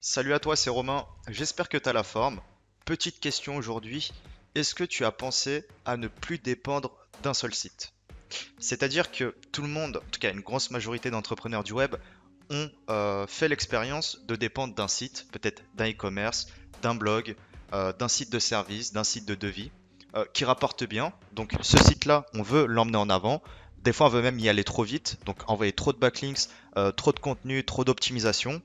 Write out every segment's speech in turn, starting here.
Salut à toi, c'est Romain. J'espère que tu as la forme. Petite question aujourd'hui. Est-ce que tu as pensé à ne plus dépendre d'un seul site? C'est-à-dire que tout le monde, en tout cas une grosse majorité d'entrepreneurs du web, ont fait l'expérience de dépendre d'un site, peut-être d'un e-commerce, d'un blog, d'un site de service, d'un site de devis, qui rapporte bien. Donc ce site-là, on veut l'emmener en avant. Des fois, on veut même y aller trop vite, donc envoyer trop de backlinks, trop de contenu, trop d'optimisation.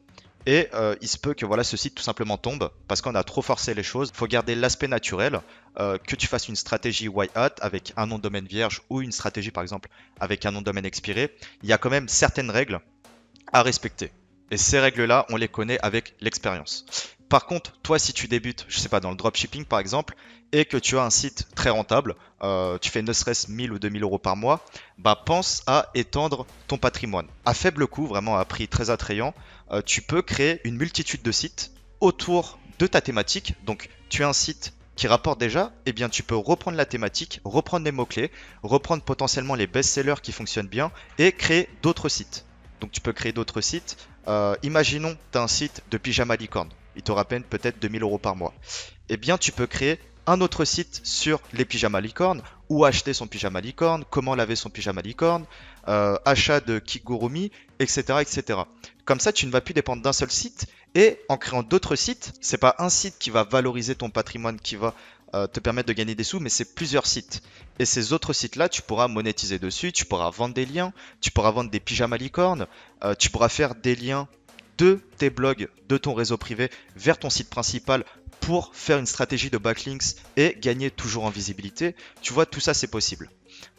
Et il se peut que voilà, ce site tout simplement tombe parce qu'on a trop forcé les choses. Il faut garder l'aspect naturel, que tu fasses une stratégie white hat avec un nom de domaine vierge ou une stratégie par exemple avec un nom de domaine expiré. Il y a quand même certaines règles à respecter. Et ces règles-là, on les connaît avec l'expérience. Par contre, toi, si tu débutes, je sais pas, dans le dropshipping par exemple, et que tu as un site très rentable, tu fais ne serait-ce 1000 ou 2000 euros par mois, bah pense à étendre ton patrimoine. À faible coût, vraiment à prix très attrayant, tu peux créer une multitude de sites autour de ta thématique. Donc, tu as un site qui rapporte déjà, eh bien tu peux reprendre la thématique, reprendre les mots-clés, reprendre potentiellement les best-sellers qui fonctionnent bien et créer d'autres sites. Donc tu peux créer d'autres sites. Imaginons tu as un site de pyjama licorne. Il te rapporte peut-être 2000 euros par mois. Eh bien tu peux créer un autre site sur les pyjamas licornes, où acheter son pyjama licorne, comment laver son pyjama licorne, achat de kigurumi, etc., etc. Comme ça, tu ne vas plus dépendre d'un seul site. Et en créant d'autres sites, c'est pas un site qui va valoriser ton patrimoine, qui va te permettre de gagner des sous, mais c'est plusieurs sites. Et ces autres sites-là, tu pourras monétiser dessus, tu pourras vendre des liens, tu pourras vendre des pyjamas licornes, tu pourras faire des liens de tes blogs, de ton réseau privé vers ton site principal pour faire une stratégie de backlinks et gagner toujours en visibilité. Tu vois, tout ça, c'est possible.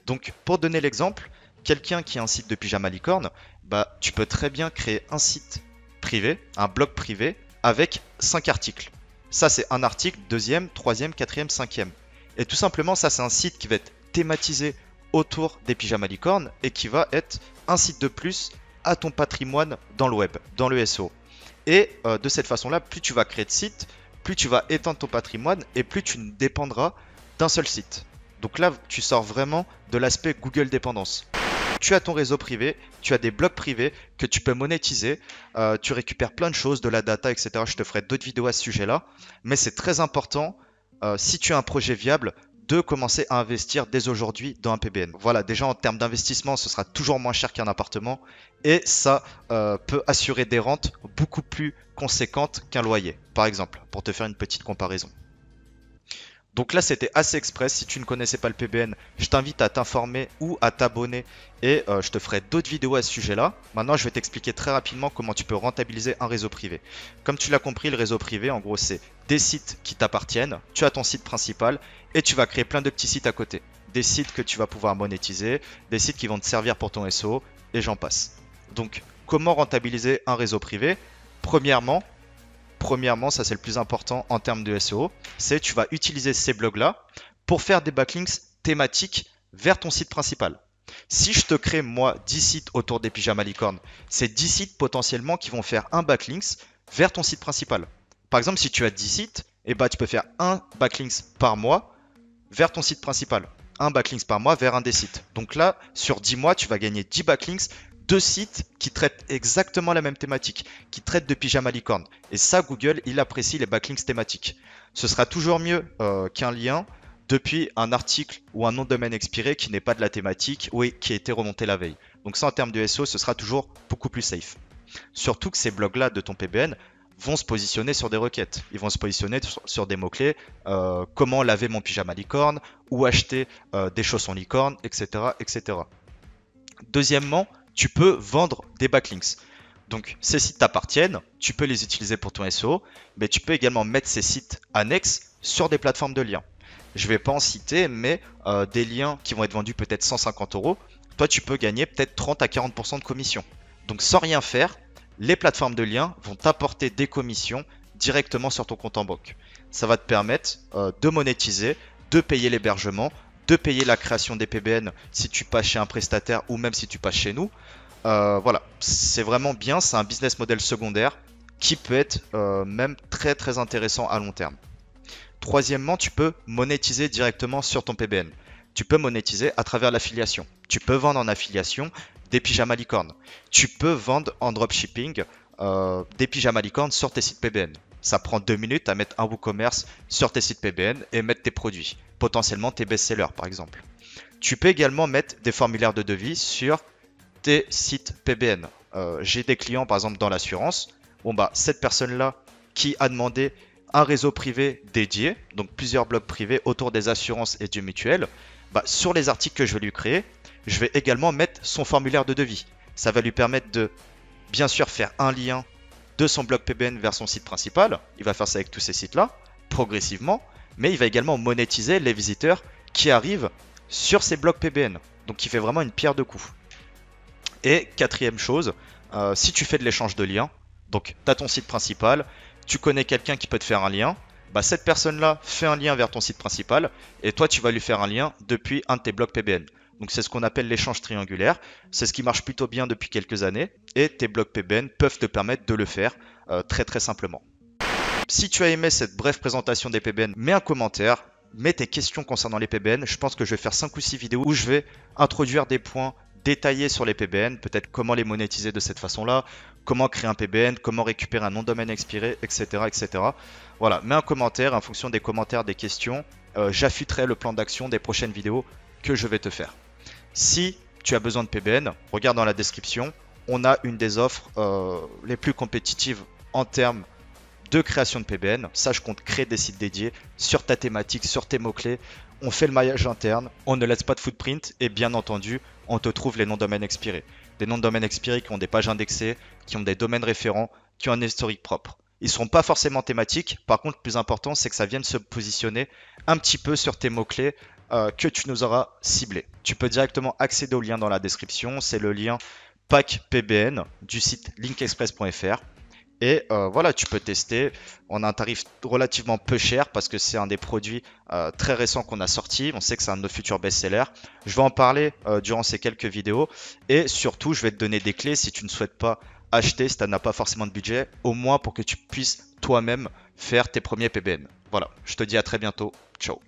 Donc, pour donner l'exemple, quelqu'un qui a un site de pyjama licorne, bah, tu peux très bien créer un site privé, un blog privé, avec 5 articles. Ça, c'est un article, deuxième, troisième, quatrième, cinquième. Et tout simplement, ça, c'est un site qui va être thématisé autour des pyjamas licornes et qui va être un site de plus à ton patrimoine dans le web, dans le SEO. Et de cette façon-là, plus tu vas créer de sites, plus tu vas étendre ton patrimoine et plus tu ne dépendras d'un seul site. Donc là, tu sors vraiment de l'aspect Google dépendance. Tu as ton réseau privé, tu as des blogs privés que tu peux monétiser, tu récupères plein de choses, de la data, etc. Je te ferai d'autres vidéos à ce sujet-là. Mais c'est très important, si tu as un projet viable, de commencer à investir dès aujourd'hui dans un PBN. Voilà, déjà en termes d'investissement, ce sera toujours moins cher qu'un appartement et ça peut assurer des rentes beaucoup plus conséquentes qu'un loyer, par exemple, pour te faire une petite comparaison. Donc là, c'était assez express. Si tu ne connaissais pas le PBN, je t'invite à t'informer ou à t'abonner et je te ferai d'autres vidéos à ce sujet-là. Maintenant, je vais t'expliquer très rapidement comment tu peux rentabiliser un réseau privé. Comme tu l'as compris, le réseau privé, en gros, c'est des sites qui t'appartiennent. Tu as ton site principal et tu vas créer plein de petits sites à côté. Des sites que tu vas pouvoir monétiser, des sites qui vont te servir pour ton SEO et j'en passe. Donc, comment rentabiliser un réseau privé? Premièrement, ça c'est le plus important en termes de SEO, c'est tu vas utiliser ces blogs-là pour faire des backlinks thématiques vers ton site principal. Si je te crée moi 10 sites autour des pyjamas licornes, c'est 10 sites potentiellement qui vont faire un backlinks vers ton site principal. Par exemple, si tu as 10 sites, eh ben, tu peux faire un backlinks par mois vers ton site principal. Un backlinks par mois vers un des sites. Donc là, sur 10 mois, tu vas gagner 10 backlinks, deux sites qui traitent exactement la même thématique, qui traitent de pyjama licorne. Et ça, Google, il apprécie les backlinks thématiques. Ce sera toujours mieux qu'un lien depuis un article ou un nom de domaine expiré qui n'est pas de la thématique ou qui a été remonté la veille. Donc ça, en termes de SEO, ce sera toujours beaucoup plus safe. Surtout que ces blogs-là de ton PBN vont se positionner sur des requêtes. Ils vont se positionner sur des mots-clés, comment laver mon pyjama licorne, ou acheter des chaussons licorne, etc., etc. Deuxièmement, tu peux vendre des backlinks. Donc ces sites t'appartiennent, tu peux les utiliser pour ton SEO, mais tu peux également mettre ces sites annexes sur des plateformes de liens. Je ne vais pas en citer, mais des liens qui vont être vendus peut-être 150 euros, toi tu peux gagner peut-être 30 à 40% de commission. Donc sans rien faire, les plateformes de liens vont t'apporter des commissions directement sur ton compte en banque. Ça va te permettre de monétiser, de payer l'hébergement, de payer la création des PBN si tu passes chez un prestataire ou même si tu passes chez nous. Voilà, c'est vraiment bien, c'est un business model secondaire qui peut être même très très intéressant à long terme. Troisièmement, tu peux monétiser directement sur ton PBN. Tu peux monétiser à travers l'affiliation. Tu peux vendre en affiliation des pyjamas licornes. Tu peux vendre en dropshipping des pyjamas licornes sur tes sites PBN. Ça prend 2 minutes à mettre un WooCommerce sur tes sites PBN et mettre tes produits, potentiellement tes best-sellers par exemple. Tu peux également mettre des formulaires de devis sur tes sites PBN. J'ai des clients par exemple dans l'assurance. Bon bah cette personne-là qui a demandé un réseau privé dédié, donc plusieurs blogs privés autour des assurances et du mutuel, bah, sur les articles que je vais lui créer, je vais également mettre son formulaire de devis. Ça va lui permettre de bien sûr faire un lien de son blog PBN vers son site principal. Il va faire ça avec tous ces sites-là, progressivement, mais il va également monétiser les visiteurs qui arrivent sur ces blogs PBN. Donc il fait vraiment une pierre deux coups. Et quatrième chose, si tu fais de l'échange de liens, donc tu as ton site principal, tu connais quelqu'un qui peut te faire un lien, bah cette personne-là fait un lien vers ton site principal et toi tu vas lui faire un lien depuis un de tes blogs PBN. Donc c'est ce qu'on appelle l'échange triangulaire, c'est ce qui marche plutôt bien depuis quelques années et tes blogs PBN peuvent te permettre de le faire très très simplement. Si tu as aimé cette brève présentation des PBN, mets un commentaire, mets tes questions concernant les PBN. Je pense que je vais faire 5 ou 6 vidéos où je vais introduire des points détaillés sur les PBN, peut-être comment les monétiser de cette façon-là, comment créer un PBN, comment récupérer un nom de domaine expiré, etc., etc. Voilà, mets un commentaire, en fonction des commentaires, des questions, j'affûterai le plan d'action des prochaines vidéos que je vais te faire. Si tu as besoin de PBN, regarde dans la description, on a une des offres les plus compétitives en termes de création de PBN. Ça, je compte créer des sites dédiés sur ta thématique, sur tes mots-clés. On fait le maillage interne, on ne laisse pas de footprint et bien entendu, on te trouve les noms de domaine expirés. Des noms de domaine expirés qui ont des pages indexées, qui ont des domaines référents, qui ont un historique propre. Ils ne seront pas forcément thématiques. Par contre, le plus important, c'est que ça vienne se positionner un petit peu sur tes mots-clés que tu nous auras ciblés. Tu peux directement accéder au lien dans la description. C'est le lien pack PBN du site linkexpress.fr. Et voilà, tu peux tester. On a un tarif relativement peu cher parce que c'est un des produits très récents qu'on a sorti. On sait que c'est un de nos futurs best-sellers. Je vais en parler durant ces quelques vidéos. Et surtout, je vais te donner des clés si tu ne souhaites pas acheter, si tu n'as pas forcément de budget, au moins pour que tu puisses toi-même faire tes premiers PBN. Voilà, je te dis à très bientôt. Ciao.